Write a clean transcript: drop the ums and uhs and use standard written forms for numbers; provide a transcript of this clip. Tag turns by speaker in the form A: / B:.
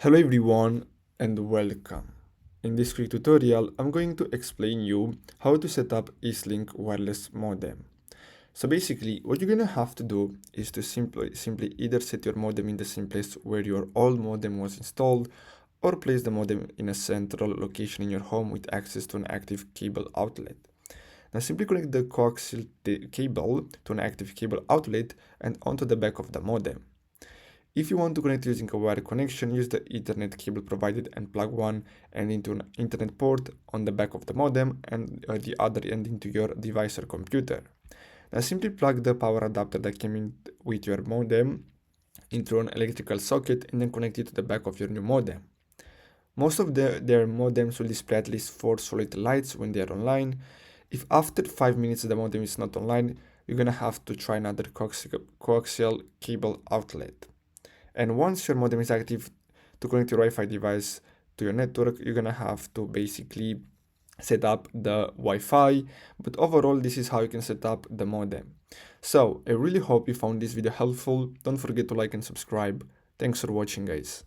A: Hello everyone and welcome. In this quick tutorial, I'm going to explain you how to set up Eastlink wireless modem. So basically, what you're gonna have to do is to simply either set your modem in the same place where your old modem was installed, or place the modem in a central location in your home with access to an active cable outlet. Now simply connect the coaxial cable to an active cable outlet and onto the back of the modem. If you want to connect using a wired connection, use the Ethernet cable provided and plug one end into an Internet port on the back of the modem and the other end into your device or computer. Now simply plug the power adapter that came in with your modem into an electrical socket and then connect it to the back of your new modem. Most of their modems will display at least 4 solid lights when they are online. If after 5 minutes the modem is not online, you're gonna have to try another coaxial cable outlet. And once your modem is active, to connect your Wi-Fi device to your network, you're gonna have to basically set up the Wi-Fi. But overall, this is how you can set up the modem. So I really hope you found this video helpful. Don't forget to like and subscribe. Thanks for watching, guys.